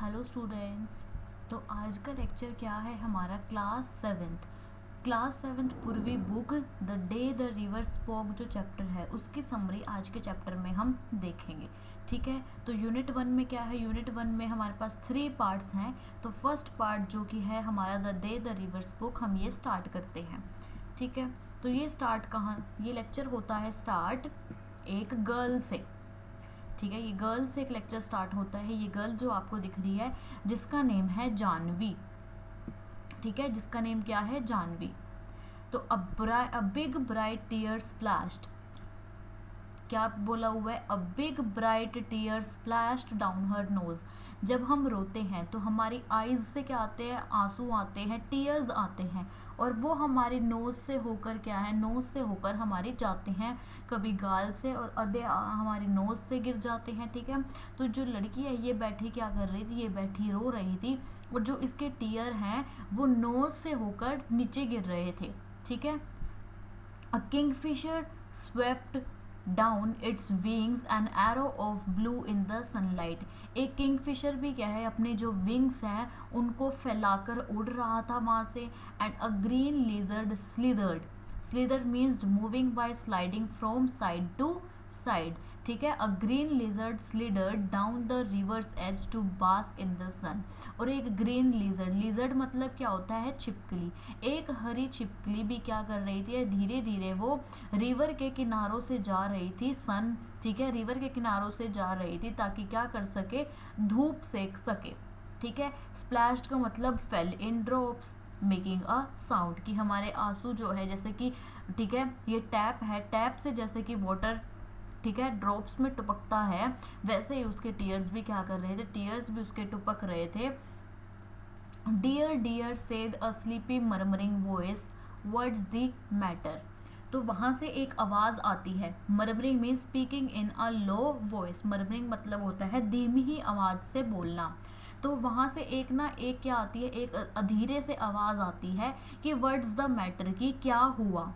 Hello students. तो आज का लेक्चर क्या है हमारा क्लास सेवेंथ पूर्वी book the day the river spoke जो चैप्टर है उसकी समरी आज के चैप्टर में हम देखेंगे। ठीक है, तो यूनिट वन में क्या है, यूनिट वन में हमारे पास 3 पार्ट्स हैं। तो फर्स्ट पार्ट जो कि है हमारा the day the river spoke, हम ये स्टार्ट करते हैं। ठीक है, तो ये स्टार्ट कहाँ, ये लेक्चर होता है स्टार्ट एक गर्ल से। ठीक है, ये गर्ल से एक लेक्चर स्टार्ट होता है। ये गर्ल जो आपको दिख रही है जिसका नेम है जानवी। ठीक है, जिसका नेम क्या है, जानवी। तो a big bright tear splashed, क्या बोला हुआ है, a big bright tear splashed down her nose. जब हम रोते हैं तो हमारी आईज से क्या आते हैं, आंसू आते हैं, टीयर्स आते हैं, और वो हमारे नोज से होकर क्या है, नोज से होकर हमारी जाते हैं, कभी गाल से और आधे हमारी नोज से गिर जाते हैं। ठीक है, तो जो लड़की है ये बैठी क्या कर रही थी, ये बैठी रो रही थी, और जो इसके टीयर हैं वो नोज से होकर नीचे गिर रहे थे। ठीक है, a kingfisher swept down its wings an arrow of blue in the sunlight. एक किंगफिशर भी क्या है, अपने जो विंग्स हैं उनको फैलाकर उड़ रहा था वहाँ से। And a green lizard slithered, slither means moving by sliding from side to side. ठीक है, a green lizard slithered down the river's edge to bask in the sun. और एक ग्रीन लिजर्ड, लिजर्ड मतलब क्या होता है, छिपकली। एक हरी छिपकली भी क्या कर रही थी, धीरे धीरे वो रिवर के किनारों से जा रही थी, सन। ठीक है, रिवर के किनारों से जा रही थी ताकि क्या कर सके, धूप सेक सके। ठीक है, स्प्लैश्ड का मतलब fail in drops making a sound, कि हमारे आंसू जो है जैसे कि, ठीक है, ये टैप है, टैप से जैसे कि वाटर, ठीक है, ड्रॉप्स में टपकता है, वैसे ही उसके टीयर्स भी क्या कर रहे थे, टीयर्स भी उसके टपक रहे थे। Dear dear said a sleepy murmuring voice, what's the matter. तो वहाँ से एक आवाज़ आती है, murmuring mean speaking in a low voice. Murmuring मतलब होता है धीमी ही आवाज़ से बोलना। तो वहाँ से एक ना एक क्या आती है, एक धीरे से आवाज़ आती है कि व्हाट्स द मैटर, की क्या हुआ।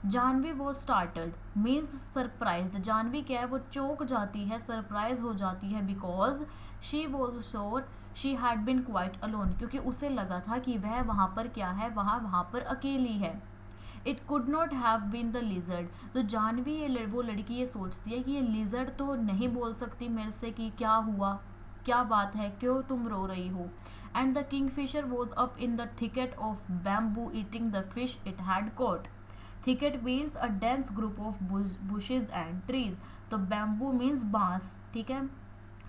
जानवी वो स्टार्टल्ड मीन्स सरप्राइज्ड। जानवी क्या है, वो चौंक जाती है, सरप्राइज हो जाती है, because she was sure she had been quite alone, क्योंकि उसे लगा था कि वह वहाँ पर क्या है, वहाँ पर अकेली है। It could not have been the lizard. तो जानवी वो लड़की ये सोचती है कि ये लिजर्ड तो नहीं बोल सकती मेरे से कि क्या हुआ, क्या बात है, क्यों तुम रो रही हो। And the Kingfisher was up in the thicket of bamboo eating the fish it had cot. Thicket means a dense group of bushes and trees. तो बैम्बू मीन्स बांस। ठीक है,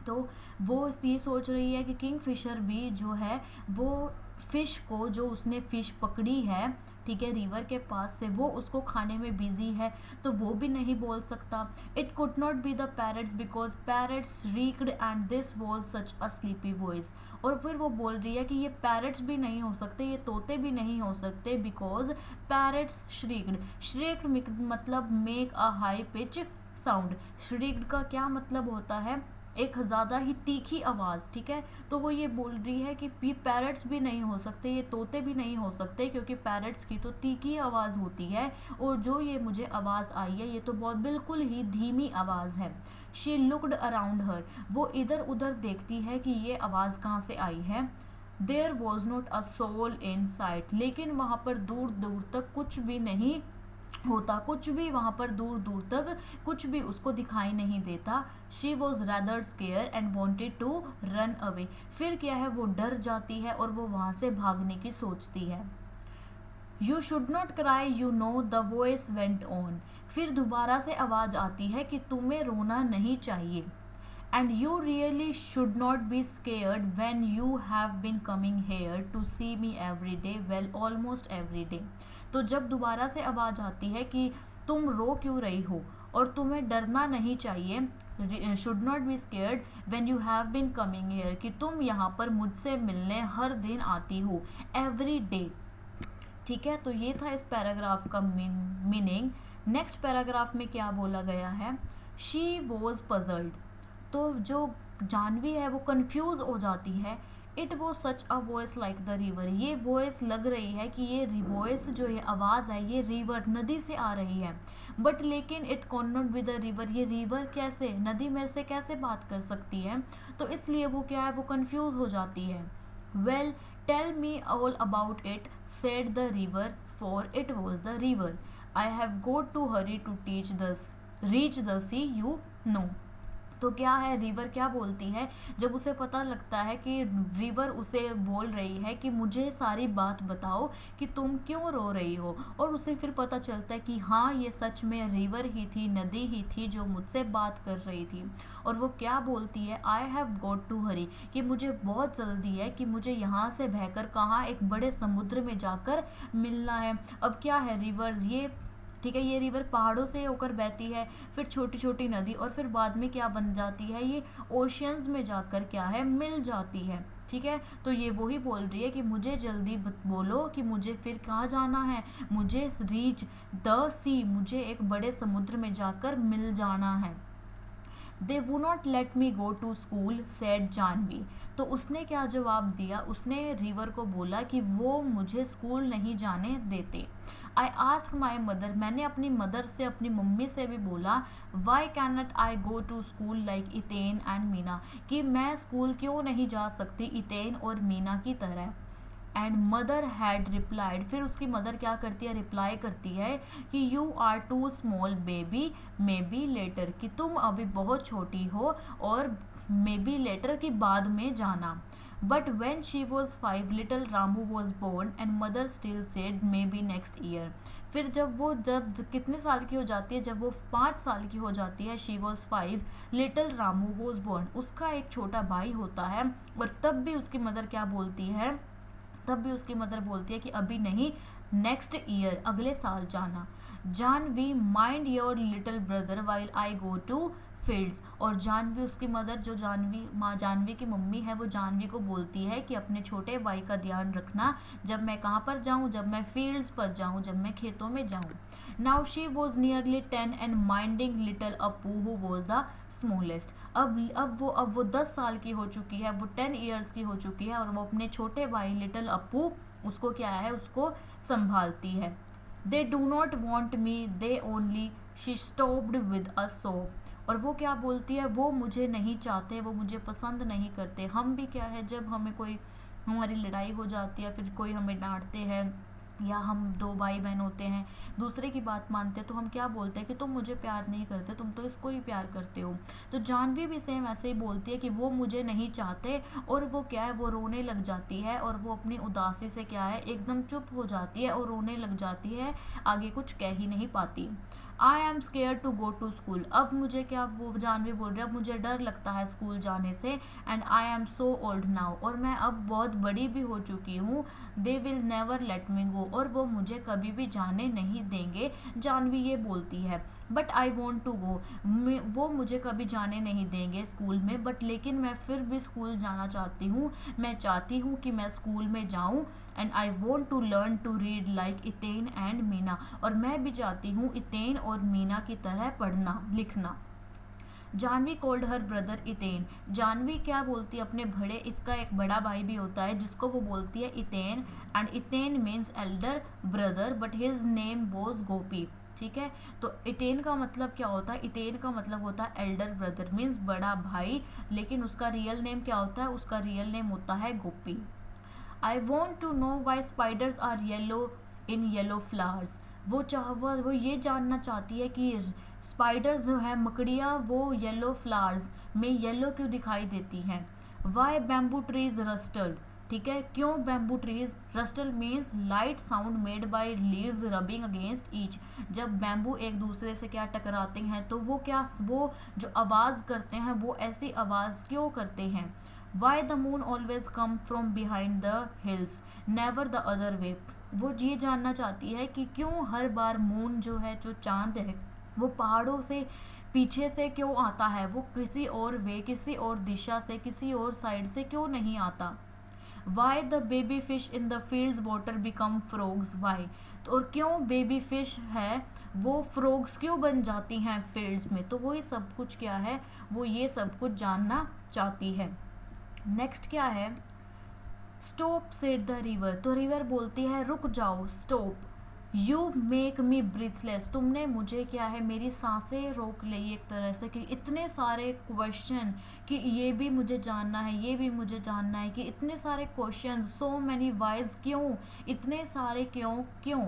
तो वो ये सोच रही है कि किंगफिशर भी जो है वो फिश को, जो उसने फिश पकड़ी है, ठीक है, रिवर के पास से, वो उसको खाने में बिजी है, तो वो भी नहीं बोल सकता। It could not be the parrots because parrots shrieked and this was such a sleepy voice. और फिर वो बोल रही है कि ये पैरट्स भी नहीं हो सकते, ये तोते भी नहीं हो सकते, बिकॉज पैरट्स श्रीक्ड, श्रीक्ड मतलब make a high pitch sound. Shrieked का क्या मतलब होता है, एक ज़्यादा ही तीखी आवाज़। ठीक है, तो वो ये बोल रही है कि ये पैरट्स भी नहीं हो सकते, ये तोते भी नहीं हो सकते, क्योंकि पैरट्स की तो तीखी आवाज़ होती है, और जो ये मुझे आवाज़ आई है ये तो बहुत बिल्कुल ही धीमी आवाज़ है। शी लुकड अराउंड हर, वो इधर उधर देखती है कि ये आवाज़ कहाँ से आई है। There was not a soul in sight, लेकिन वहाँ पर दूर दूर तक कुछ भी नहीं होता, कुछ भी वहाँ पर दूर दूर तक कुछ भी उसको दिखाई नहीं देता। She was rather scare and wanted to run away, फिर क्या है, वो डर जाती है और वो वहाँ से भागने की सोचती है। You should not cry you know, the voice went on, फिर दोबारा से आवाज़ आती है कि तुम्हें रोना नहीं चाहिए। And you really should not be scared when you have been coming here to see me every day, well almost every day. तो जब दोबारा से आवाज़ आती है कि तुम रो क्यों रही हो और तुम्हें डरना नहीं चाहिए, should not be scared when you have been coming here, कि तुम यहाँ पर मुझसे मिलने हर दिन आती हो, एवरी डे। ठीक है, तो ये था इस पैराग्राफ का मीनिंग। नेक्स्ट पैराग्राफ में क्या बोला गया है, शी वॉज पजल्ड। तो जो जानवी है वो कंफ्यूज हो जाती है। It was such a voice like the river, ये वॉइस लग रही है कि ये वॉइस जो है आवाज़ है ये रिवर नदी से आ रही है, बट लेकिन it can not be the river, ये रिवर कैसे, नदी मेरे से कैसे बात कर सकती है, तो इसलिए वो क्या है, वो कंफ्यूज हो जाती है। Well tell me all about it said the river, for it was the river, I have got to hurry to reach the sea you know. तो क्या है, रिवर क्या बोलती है, जब उसे पता लगता है कि रिवर उसे बोल रही है कि मुझे सारी बात बताओ कि तुम क्यों रो रही हो, और उसे फिर पता चलता है कि हाँ ये सच में रिवर ही थी, नदी ही थी जो मुझसे बात कर रही थी। और वो क्या बोलती है, आई हैव गॉट टू हरी, कि मुझे बहुत जल्दी है, कि मुझे यहाँ से बहकर कहाँ एक बड़े समुद्र में जाकर मिलना है। अब क्या है, रिवर्स ये ठीक है, ये रिवर पहाड़ों से होकर बहती है, फिर छोटी छोटी नदी, और फिर बाद में क्या बन जाती है, ये ओशियंस में जाकर क्या है, मिल जाती है। ठीक है, तो ये वही बोल रही है कि मुझे जल्दी बोलो कि मुझे फिर कहाँ जाना है, मुझे रीच द सी, मुझे एक बड़े समुद्र में जाकर मिल जाना है। They would not let me go to school said Janvi, तो उसने क्या जवाब दिया, उसने रिवर को बोला कि वो मुझे स्कूल नहीं जाने देते। आई आस्क माई मदर, मैंने अपनी मदर से, अपनी मम्मी से भी बोला, why can not I go to school like Ettan and Meena, कि मैं स्कूल क्यों नहीं जा सकती इतेन और मीना की तरह। एंड मदर हैड रिप्लाइड, फिर उसकी मदर क्या करती है, रिप्लाई करती है कि you are too small baby may be later, कि तुम अभी बहुत छोटी हो और मे बी लेटर की बाद में जाना। But when she was 5 little Ramu was born and mother still said may be next year, फिर जब कितने साल की हो जाती है, जब वो 5 साल की हो जाती है, she was 5 little Ramu was born, उसका एक छोटा भाई होता है, और तब भी उसकी मदर क्या बोलती है, तब भी उसकी मदर बोलती है कि अभी नहीं, नेक्स्ट ईयर, अगले साल जाना। Janvi mind your little brother while I go to fields, और जानवी, उसकी मदर जो जानवी की मम्मी है, वो जानवी को बोलती है कि अपने छोटे भाई का ध्यान रखना, जब मैं कहाँ पर जाऊँ, जब मैं फील्ड्स पर जाऊँ, जब मैं खेतों में जाऊँ। Now she was nearly 10 and minding little Appu who was the smallest, अब वो 10 साल की हो चुकी है, वो 10 ईयर्स की हो चुकी है, और वो अपने छोटे भाई लिटिल अपू, उसको क्या है, उसको संभालती है। They do not want me they only, she stopped with a सोब, और वो क्या बोलती है, वो मुझे नहीं चाहते, वो मुझे पसंद नहीं करते। हम भी क्या है, जब हमें कोई, हमारी लड़ाई हो जाती है, फिर कोई हमें डांटते हैं, या हम 2 भाई बहन होते हैं, दूसरे की बात मानते हैं, तो हम क्या बोलते हैं कि तुम मुझे प्यार नहीं करते, तुम तो इसको ही प्यार करते हो। तो जानवी भी सेम ऐसे ही बोलती है कि वो मुझे नहीं चाहते, और वो क्या है, वो रोने लग जाती है, और वो अपनी उदासी से क्या है, एकदम चुप हो जाती है और रोने लग जाती है, आगे कुछ कह ही नहीं पाती। I am scare to go to school, अब मुझे क्या, वो जानवी बोल रही है, अब मुझे डर लगता है स्कूल जाने से। And I am so old now, और मैं अब बहुत बड़ी भी हो चुकी हूँ। They will never let me go, और वो मुझे कभी भी जाने नहीं देंगे, जानवी ये बोलती है। But I want to go, वो मुझे कभी जाने नहीं देंगे स्कूल में, बट लेकिन मैं फिर भी स्कूल जाना चाहती हूँ, मैं चाहती हूँ कि मैं स्कूल में जाऊँ। And I want to learn to read like Ettan and Meena, और मैं भी चाहती हूँ इतेन और मीना की तरह पढ़ना लिखना। Janvi called her brother Ettan, Janvi क्या बोलती है अपने बड़े, इसका एक बड़ा भाई भी होता है जिसको वो बोलती है Ettan, and Ettan means elder brother, but his name was Gopi. ठीक है, तो इतेन का मतलब क्या होता है, इतेन का मतलब होता है एल्डर ब्रदर मीन्स बड़ा भाई, लेकिन उसका रियल नेम क्या होता है, उसका रियल नेम होता है Gopi. I want to know why spiders are yellow in yellow flowers, वो ये जानना चाहती है कि स्पाइडर्स जो है, मकड़ियाँ, वो येलो फ्लावर्स में येलो क्यों दिखाई देती हैं। वाई बैम्बू ट्रीज रस्टल्ड, ठीक है, क्यों bamboo trees, rustle means light sound made by leaves rubbing against each, जब बैम्बू एक दूसरे से क्या टकराते हैं, तो वो क्या, वो जो आवाज़ करते हैं, वो ऐसी आवाज़ क्यों करते हैं। Why the moon always come from behind the hills never the other way, वो ये जानना चाहती है कि क्यों हर बार मून जो है, जो चांद है, वो पहाड़ों से पीछे से क्यों आता है, वो किसी और वे, किसी और दिशा से, किसी और साइड से क्यों नहीं आता। Why the baby fish in the fields water become frogs, why, तो और क्यों बेबी फिश है, वो फ्रॉग्स क्यों बन जाती हैं फील्ड्स में, तो वो ये सब कुछ क्या है, वो ये सब कुछ जानना चाहती है। नेक्स्ट क्या है, स्टॉप सेड द रिवर, तो रिवर बोलती है रुक जाओ, stop. You make me breathless, तुमने मुझे क्या है मेरी सांसें रोक ली एक तरह से, कि इतने सारे क्वेश्चन, कि ये भी मुझे जानना है, ये भी मुझे जानना है, कि इतने सारे क्वेश्चन, सो मैनी वाइज, क्यों इतने सारे, क्यों क्यों।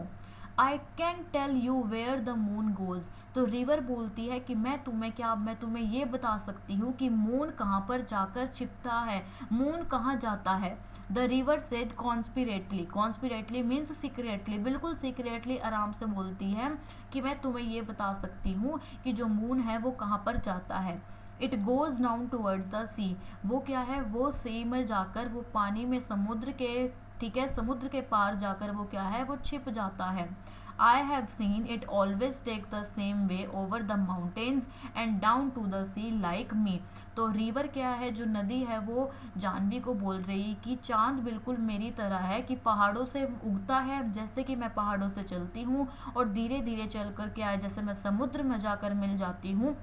I can tell you where the moon goes, तो रिवर बोलती है कि मैं तुम्हें ये बता सकती हूँ कि मून कहाँ पर जाकर छिपता है, मून कहाँ जाता है। The river said conspiratorially, conspiratorially means secretly, बिल्कुल सीक्रेटली आराम से बोलती है कि मैं तुम्हें ये बता सकती हूँ कि जो मून है वो कहाँ पर जाता है। It goes down towards the sea, वो क्या है, वो सी में जाकर, वो पानी में, समुद्र के, ठीक है, समुद्र के पार जाकर वो क्या है, वो छिप जाता है। I have seen it always take the same way over the mountains and down to the sea like me, तो रिवर क्या है, जो नदी है, वो जानवी को बोल रही कि चांद बिल्कुल मेरी तरह है, कि पहाड़ों से उगता है, जैसे कि मैं पहाड़ों से चलती हूँ और धीरे धीरे चल कर क्या है, जैसे मैं समुद्र में जाकर मिल जाती हूँ,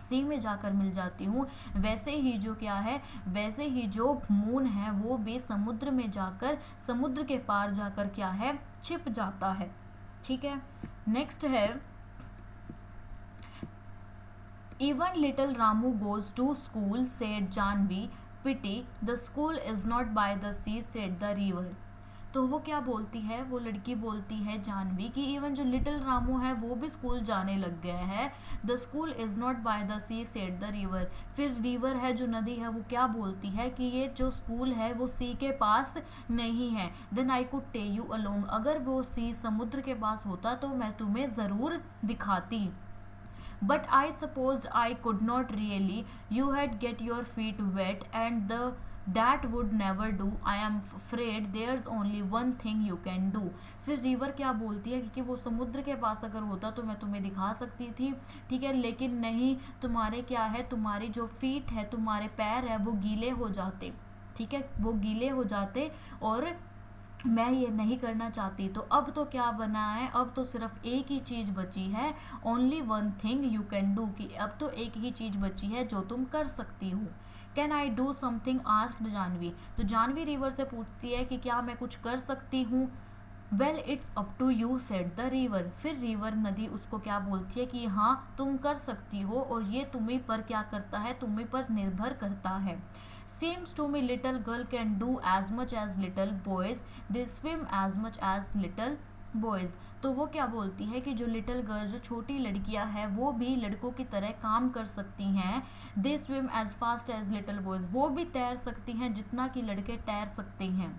सी में जाकर मिल जाती हूँ, वैसे ही जो क्या है, वैसे ही जो मून है वो भी समुद्र में जाकर, समुद्र के पार जाकर क्या है, छिप जाता है। ठीक है, नेक्स्ट है, even little Ramu goes to school said Janvi, pity the school is not by the sea said the river, तो वो क्या बोलती है, वो लड़की बोलती है जानवी कि इवन जो लिटिल रामू है वो भी स्कूल जाने लग गया है, the school is not by the sea said the river, फिर रिवर है, जो नदी है, वो क्या बोलती है कि ये जो स्कूल है वो सी के पास नहीं है। Then I could take you along, अगर वो सी समुद्र के पास होता तो मैं तुम्हें ज़रूर दिखाती। But I supposed I could not really. You had get your feet wet and that would never do. I am afraid there's only one thing you can do. फिर रिवर क्या बोलती है, क्योंकि वो समुद्र के पास अगर होता तो मैं तुम्हें दिखा सकती थी, ठीक है, लेकिन नहीं, तुम्हारे क्या है, तुम्हारी जो फीट है, तुम्हारे पैर है, वो गीले हो जाते, ठीक है, वो गीले हो जाते, और मैं ये नहीं करना चाहती। तो अब तो क्या बना है, अब तो सिर्फ एक ही चीज़ बची है, only one thing you can do, कि अब तो एक ही चीज़ बची है जो तुम कर सकती हो। Can I do something asked Janvi, तो जानवी रिवर से पूछती है कि क्या मैं कुछ कर सकती हूँ। Well it's up to you said the river, फिर रिवर नदी उसको क्या बोलती है कि हाँ तुम कर सकती हो, और ये तुम्हें पर क्या करता है, तुम्हें पर निर्भर करता है। Seems to me little girl can do as much as little boys, they swim as much as little boys, तो वो क्या बोलती है कि जो लिटिल गर्ल, जो छोटी लड़कियां हैं, वो भी लड़कों की तरह काम कर सकती हैं। They swim as fast as little boys, वो भी तैर सकती हैं जितना कि लड़के तैर सकते हैं।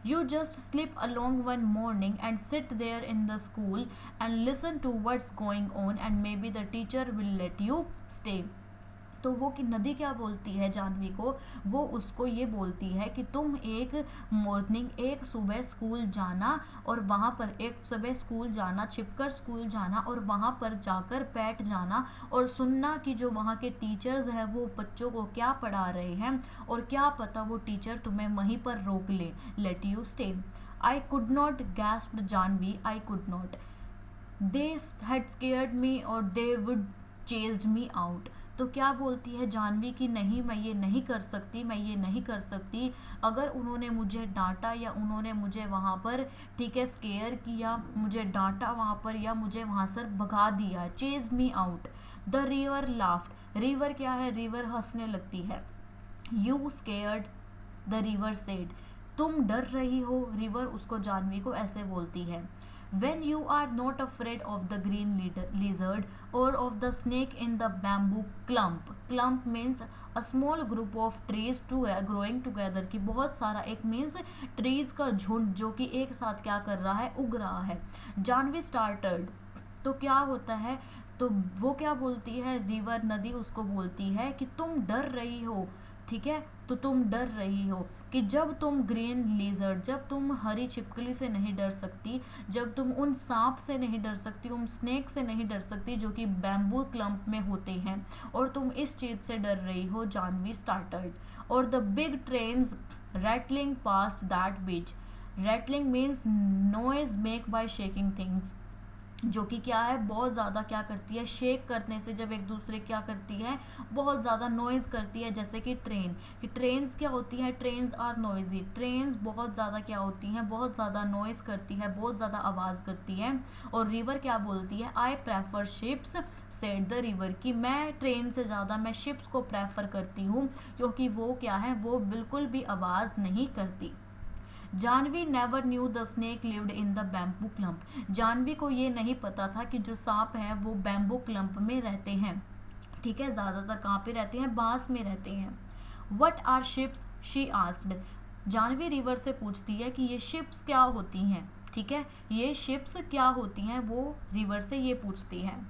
You just slip along one morning and sit there in the school and listen to what's going on and maybe the teacher will let you stay. तो वो कि नदी क्या बोलती है जानवी को, वो उसको ये बोलती है कि तुम एक मॉर्निंग, एक सुबह स्कूल जाना, और वहाँ पर एक सुबह स्कूल जाना, छिपकर स्कूल जाना, और वहाँ पर जाकर बैठ जाना और सुनना कि जो वहाँ के टीचर्स हैं वो बच्चों को क्या पढ़ा रहे हैं, और क्या पता वो टीचर तुम्हें वहीं पर रोक ले, let you stay. I could not, gasped Janvi, I could not, they had scared me और they would chased me out, तो क्या बोलती है जानवी कि नहीं, मैं ये नहीं कर सकती, मैं ये नहीं कर सकती, अगर उन्होंने मुझे डांटा या उन्होंने मुझे वहाँ पर, ठीक है, स्केयर किया, मुझे डांटा वहाँ पर, या मुझे वहाँ से भगा दिया, chase me out. The river laughed, river क्या है, रिवर हंसने लगती है। You scared, the river said, तुम डर रही हो, रिवर उसको जानवी को ऐसे बोलती है। When you are not afraid of the green lizard or of the snake in the bamboo clump. Clump means a small group of trees to growing together, कि बहुत सारा, एक means trees का झुंड जो कि एक साथ क्या कर रहा है, उग रहा है। जानवी started, तो क्या होता है, तो वो क्या बोलती है, रिवर नदी उसको बोलती है कि तुम डर रही हो, ठीक है, तो तुम डर रही हो कि जब तुम ग्रीन लिजर्ड, जब तुम हरी छिपकली से नहीं डर सकती, जब तुम उन सांप से नहीं डर सकती, उन स्नेक से नहीं डर सकती जो कि बैम्बू क्लम्प में होते हैं, और तुम इस चीज़ से डर रही हो, जानवी स्टार्टेड। और the big trains rattling past that bridge, rattling means noise make by shaking things, जो कि क्या है, बहुत ज़्यादा क्या करती है, शेक करने से जब एक दूसरे क्या करती है, बहुत ज़्यादा नॉइज़ करती है। जैसे कि ट्रेन, कि ट्रेन्स क्या होती है, ट्रेन्स आर नॉइजी, ट्रेन्स बहुत ज़्यादा क्या होती हैं, बहुत ज़्यादा नॉइज़ करती है, बहुत ज़्यादा आवाज़ करती है। और रिवर क्या बोलती है, I prefer ships said the river, कि मैं ट्रेन से ज़्यादा मैं शिप्स को प्रेफर करती हूँ, क्योंकि वो क्या है, वो बिल्कुल भी आवाज़ नहीं करती। Janvi never knew the snake lived in the bamboo clump, Janvi को ये नहीं पता था कि जो सांप हैं वो बैम्बू क्लम्प में रहते हैं। ठीक है, ज़्यादातर कहाँ पे रहते हैं, बांस में रहते हैं। What are ships, she asked, Janvi river से पूछती है कि ये शिप्स क्या होती हैं। ठीक है, ये शिप्स क्या होती हैं, वो रिवर से ये पूछती है।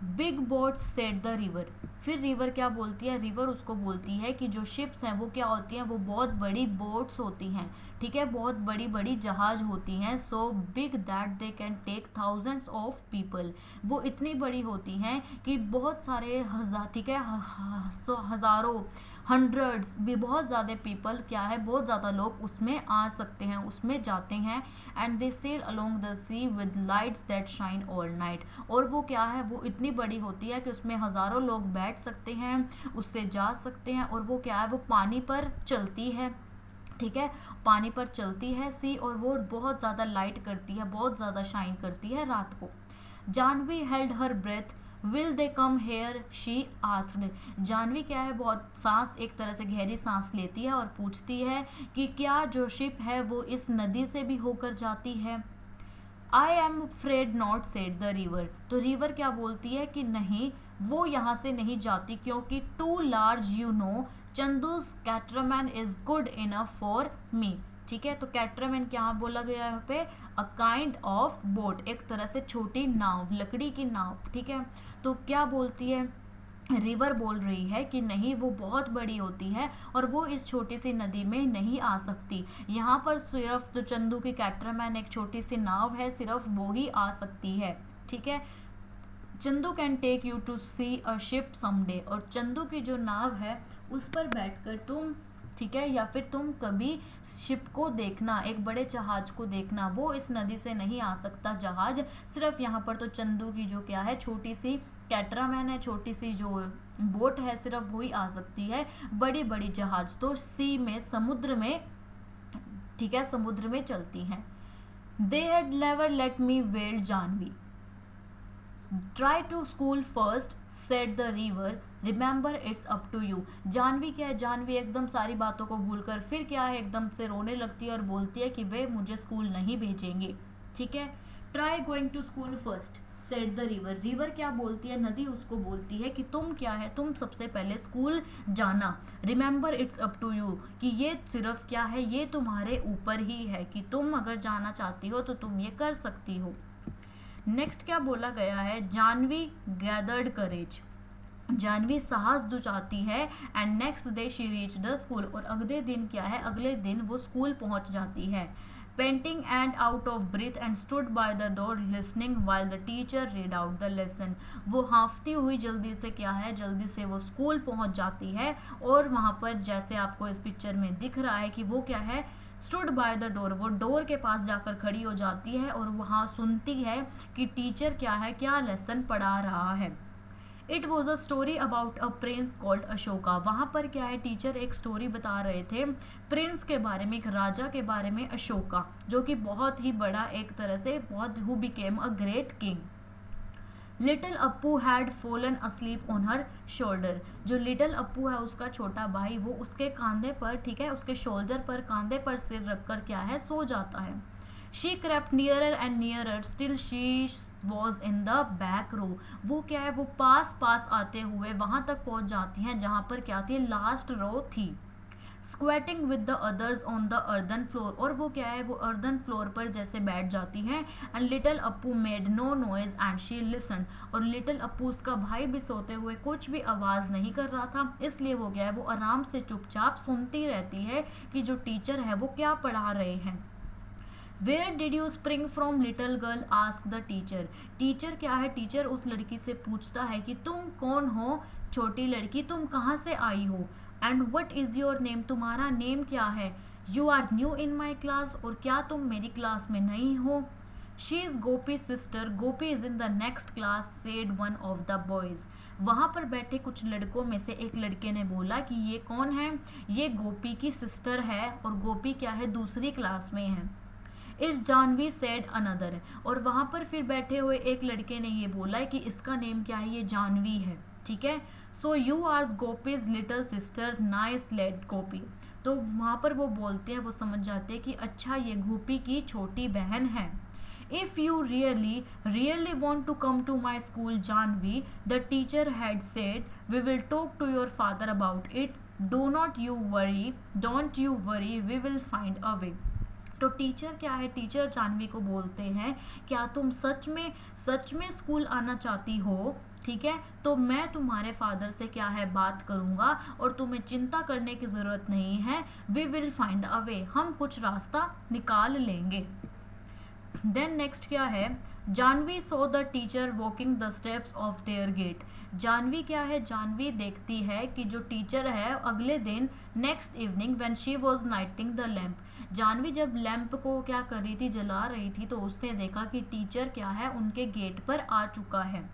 Big boats said the river, फिर रिवर क्या बोलती है, रिवर उसको बोलती है कि जो शिप्स हैं वो क्या होती हैं, वो बहुत बड़ी बोट्स होती हैं। ठीक है, बहुत बड़ी बड़ी जहाज होती हैं। So big that they can take thousands of people, वो इतनी बड़ी होती हैं कि बहुत सारे हजार, ठीक है, हज़ारों, हंड्रेड्स भी, बहुत ज़्यादा पीपल क्या है, बहुत ज़्यादा लोग उसमें आ सकते हैं, उसमें जाते हैं। And they sail along the sea with lights that shine all night, और वो क्या है, वो इतनी बड़ी होती है कि उसमें हज़ारों लोग बैठ सकते हैं, उससे जा सकते हैं। और वो क्या है, वो पानी पर चलती है। ठीक है, पानी पर चलती है सी, और वो बहुत ज़्यादा लाइट करती है, बहुत ज़्यादा शाइन करती है रात को। Janvi held her breath, will they come here, she asked, Janvi क्या है, बहुत सांस, एक तरह से गहरी सांस लेती है और पूछती है कि क्या जो शिप है वो इस नदी से भी होकर जाती है। I am afraid not, said the river, तो रिवर क्या बोलती है कि नहीं, वो यहाँ से नहीं जाती, क्योंकि too large you know Chandu's catamaran is good enough for me. ठीक है, तो कैटरामैन क्या बोला गया यहाँ पे, अ काइंड ऑफ बोट, एक तरह से छोटी नाव, लकड़ी की नाव। ठीक है, तो क्या बोलती है, रिवर बोल रही है कि नहीं, वो बहुत बड़ी होती है और वो इस छोटी सी नदी में नहीं आ सकती। यहाँ पर सिर्फ जो चंदू की कैटरामैन एक छोटी सी नाव है, सिर्फ वो ही आ सकती है। ठीक है, Chandu can take you to see a ship someday, और चंदू की जो नाव है उस पर बैठकर तुम, ठीक है, या फिर तुम कभी शिप को देखना, एक बड़े जहाज को देखना। वो इस नदी से नहीं आ सकता जहाज, सिर्फ यहाँ पर तो चंदू की जो क्या है, छोटी सी कैटरामैन है, छोटी सी जो बोट है, सिर्फ वही आ सकती है। बड़ी बड़ी जहाज तो सी में, समुद्र में, ठीक है, समुद्र में चलती हैं। They had never let me well Janvi, try to school first, said the river, remember it's up to you, Janvi क्या है, जानवी एकदम सारी बातों को भूलकर फिर क्या है, एकदम से रोने लगती है और बोलती है कि वे मुझे स्कूल नहीं भेजेंगे। ठीक है, try going to school first, said the river, river क्या बोलती है, नदी उसको बोलती है कि तुम क्या है, तुम सबसे पहले स्कूल जाना। Remember it's up to you, कि ये सिर्फ क्या है, ये तुम्हारे ऊपर ही है, कि तुम अगर जाना चाहती हो तो तुम ये कर सकती हो। नेक्स्ट क्या बोला गया है, जानवी गैदर्ड करेज, जानवी साहस जुटाती है। And next day she reach the school, और अगले दिन क्या है, अगले दिन वो स्कूल पहुंच जाती है। Painting and out of breath and stood by the door listening while the teacher read out the lesson, वो हाँफती हुई जल्दी से क्या है, जल्दी से वो स्कूल पहुंच जाती है। और वहाँ पर जैसे आपको इस पिक्चर में दिख रहा है कि वो क्या है, स्टूड बाय द डोर, वो डोर के पास जाकर खड़ी हो जाती है और वहाँ सुनती है कि टीचर क्या है, क्या लेसन पढ़ा रहा है। It was a story about a prince called Ashoka, वहाँ पर क्या है, टीचर एक स्टोरी बता रहे थे प्रिंस के बारे में, एक राजा के बारे में, अशोका, जो कि बहुत ही बड़ा, एक तरह से बहुत, who became a great king. Little Appu had fallen asleep on her shoulder, जो लिटिल अप्पू है उसका छोटा भाई, वो उसके कंधे पर, ठीक है, उसके शोल्डर पर, कंधे पर सिर रखकर क्या है, सो जाता है। She crept nearer and nearer still she was in the back row, वो क्या है, वो पास पास आते हुए वहां तक पहुंच जाती हैं जहां पर क्या थी, लास्ट रो थी। Squatting with the others on the earthen floor, और वो क्या है, वो अर्दन फ्लोर पर जैसे बैठ जाती हैं। And little Appu made no noise and she listen, और लिटिल अप्पू उसका भाई भी सोते हुए कुछ भी आवाज़ नहीं कर रहा था, इसलिए वो क्या है, वो आराम से चुपचाप सुनती रहती है कि जो टीचर है वो क्या पढ़ा रहे हैं। Where did you spring from little girl, ask the teacher, teacher क्या है, टीचर उस लड़की से पूछता है कि तुम कौन हो, छोटी लड़की, तुम कहाँ से आई हो। And what is your name, तुम्हारा नेम क्या है। You are new in my class, और क्या तुम मेरी क्लास में नहीं हो? She is Gopi sister, Gopi is in the next class, said one of the boys. वहाँ पर बैठे कुछ लड़कों में से एक लड़के ने बोला कि ये कौन है? ये गोपी की सिस्टर है, और गोपी क्या है, दूसरी क्लास में है। इट्स जानवी, सेड अनदर, और वहाँ पर फिर बैठे हुए एक लड़के ने ये बोला है कि इसका नेम क्या है, ये जानवी है, ठीक है। So you are Gopi's little sister, nice lad Gopi. तो वहाँ पर वो बोलते हैं, वो समझ जाते हैं कि अच्छा ये गोपी की छोटी बहन है। If you really want to come to my school, Janvi, the teacher had said, we will talk to your father about it. Don't you worry, we will find a way. तो टीचर क्या है, teacher Janvi को बोलते हैं, क्या तुम सच में school आना चाहती हो? ठीक है, तो मैं तुम्हारे फादर से क्या है बात करूँगा, और तुम्हें चिंता करने की ज़रूरत नहीं है। We will find a way, हम कुछ रास्ता निकाल लेंगे। देन नेक्स्ट क्या है, Janvi so the teacher walking the steps of their gate. Janvi क्या है, जानवी देखती है कि जो टीचर है अगले दिन next evening when she was lighting the lamp, Janvi जब लैम्प को क्या कर रही थी, जला रही थी, तो उसने देखा कि टीचर क्या है उनके गेट पर आ चुका है।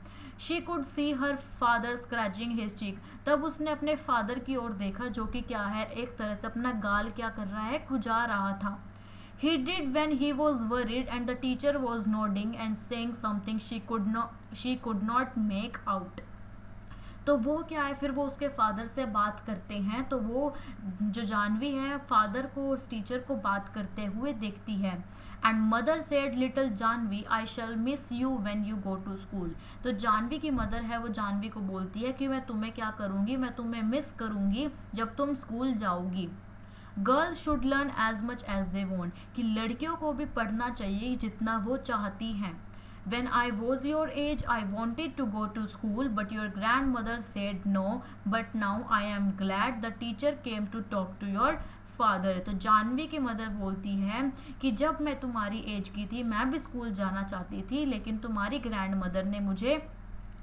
She could see her father scratching his cheek, तब उसने अपने फादर की ओर देखा जो कि क्या है एक तरह से अपना गाल क्या कर रहा है, खुजा रहा था। He did when he was worried and the teacher was nodding and saying something she could not make out. तो वो क्या है, फिर वो उसके फादर से बात करते हैं, तो वो जो जानवी है फादर को उस टीचर को बात करते हुए देखती है। And mother said little Janvi, I shall miss you when you go to school. तो जानवी की मदर है वो जानवी को बोलती है कि मैं तुम्हें क्या करूँगी, मैं तुम्हें मिस करूँगी जब तुम स्कूल जाओगी। Girls should learn as much as they want, कि लड़कियों को भी पढ़ना चाहिए जितना वो चाहती हैं। When I was your age, I wanted to go to school, but your grandmother said no, but now I am glad the teacher came to talk to your father. तो जानवी की मदर बोलती है कि जब मैं तुम्हारी एज की थी मैं भी स्कूल जाना चाहती थी, लेकिन तुम्हारी ग्रैंड मदर ने मुझे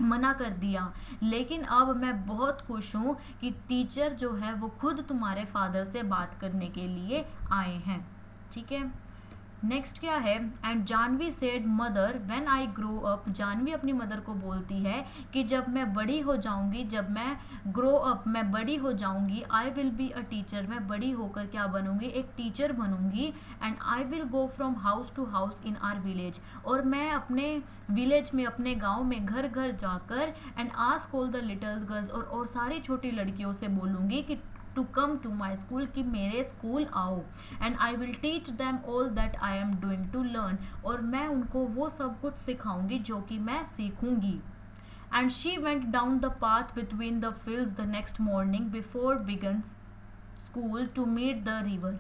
मना कर दिया, लेकिन अब मैं बहुत खुश हूँ कि टीचर जो है वो खुद तुम्हारे फादर से बात करने के लिए आए हैं, ठीक है। नेक्स्ट क्या है, and Janvi said mother when I grow up, Janvi अपनी मदर को बोलती है कि जब मैं बड़ी हो जाऊंगी, जब मैं ग्रो अप मैं बड़ी हो जाऊंगी, I will be a teacher, मैं बड़ी होकर क्या बनूंगी, एक टीचर बनूंगी। And I will go from house to house in our village, और मैं अपने विलेज में अपने गांव में घर घर जाकर and ask all the little girls, और सारी छोटी लड़कियों से बोलूँगी कि to come to my school, कि मेरे स्कूल आओ। And I will teach them all that I am doing to learn, और मैं उनको वो सब कुछ सिखाऊंगी जो कि मैं सीखूंगी। And she went down the path between the fields the next morning before began school to meet the river.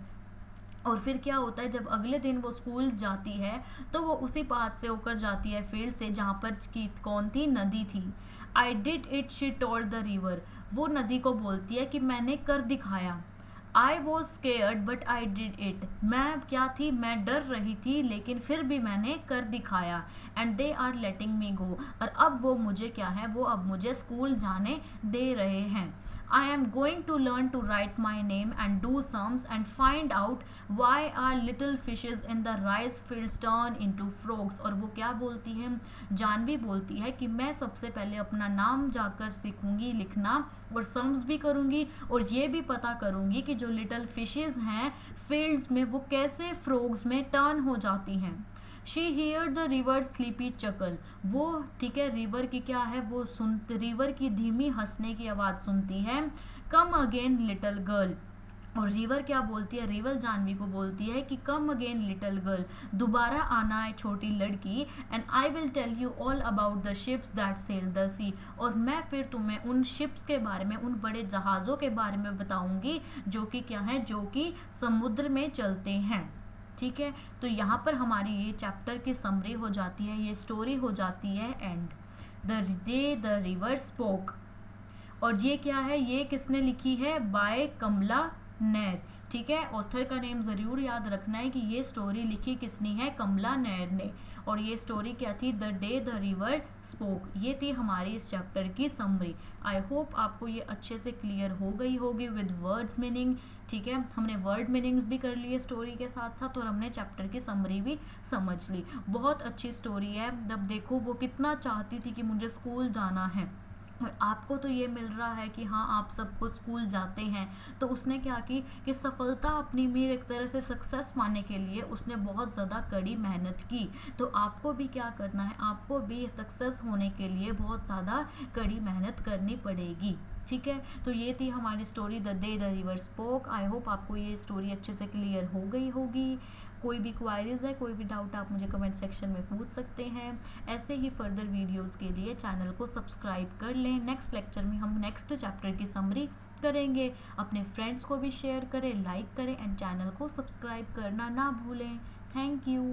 और फिर क्या होता है, जब अगले दिन वो स्कूल जाती है तो वो उसी पाथ से होकर जाती है फील्ड से जहाँ पर की कौन थी, नदी थी। I did it, she told the river, वो नदी को बोलती है कि मैंने कर दिखाया। I was scared but I did it, मैं क्या थी, मैं डर रही थी लेकिन फिर भी मैंने कर दिखाया। And they are letting me go, और अब वो मुझे क्या है, वो अब मुझे स्कूल जाने दे रहे हैं। I am going to learn to write my name and do sums and find out why are little fishes in the rice fields turn into frogs। और वो क्या बोलती है, जानवी बोलती है कि मैं सबसे पहले अपना नाम जाकर सीखूंगी लिखना और सम्स भी करूंगी, और ये भी पता करूंगी कि जो लिटिल फिशेज हैं फील्ड्स में वो कैसे फ्रॉग्स में टर्न हो जाती हैं। She hear the river sleepy chuckle, वो ठीक है रिवर की क्या है, वो रिवर की धीमी हंसने की आवाज़ सुनती है। कम अगेन लिटिल गर्ल, और रिवर क्या बोलती है, रिवर जानवी को बोलती है कि कम अगेन लिटिल गर्ल, दोबारा आना है छोटी लड़की। And I will tell you all about the ships that sail the sea, और मैं फिर तुम्हें उन शिप्स के बारे में, उन बड़े जहाज़ों के बारे में बताऊंगी जो कि क्या है, जो कि समुद्र में चलते हैं, ठीक है। तो यहाँ पर हमारी ये चैप्टर की समरी हो जाती है, ये स्टोरी हो जाती है एंड। द रिवर स्पोक, और ये क्या है, ये किसने लिखी है, बाय कमला नैर, ठीक है। ऑथर का नेम ज़रूर याद रखना है कि ये स्टोरी लिखी किसने है, कमला नैर ने। और ये स्टोरी क्या थी, the day the river spoke. ये थी हमारी इस चैप्टर की समरी। आई होप आपको ये अच्छे से क्लियर हो गई होगी विद वर्ड्स मीनिंग। ठीक है, हमने वर्ड मीनिंग्स भी कर लिए स्टोरी के साथ साथ, और हमने चैप्टर की समरी भी समझ ली। बहुत अच्छी स्टोरी है। जब देखो वो कितना चाहती थी कि मुझे स्कूल जाना है, और आपको तो ये मिल रहा है कि हाँ आप सब कुछ स्कूल जाते हैं, तो उसने क्या की कि सफलता अपनी में एक तरह से सक्सेस पाने के लिए उसने बहुत ज़्यादा कड़ी मेहनत की। तो आपको भी क्या करना है, आपको भी सक्सेस होने के लिए बहुत ज़्यादा कड़ी मेहनत करनी पड़ेगी। ठीक है, तो ये थी हमारी story the day the river spoke. I hope आपको ये स्टोरी अच्छे से क्लियर हो गई होगी। कोई भी क्वायरीज है, कोई भी डाउट आप मुझे कमेंट सेक्शन में पूछ सकते हैं। ऐसे ही फर्दर वीडियोस के लिए चैनल को सब्सक्राइब कर लें। नेक्स्ट लेक्चर में हम नेक्स्ट चैप्टर की समरी करेंगे। अपने फ्रेंड्स को भी शेयर करें, लाइक करें एंड चैनल को सब्सक्राइब करना ना भूलें। Thank you.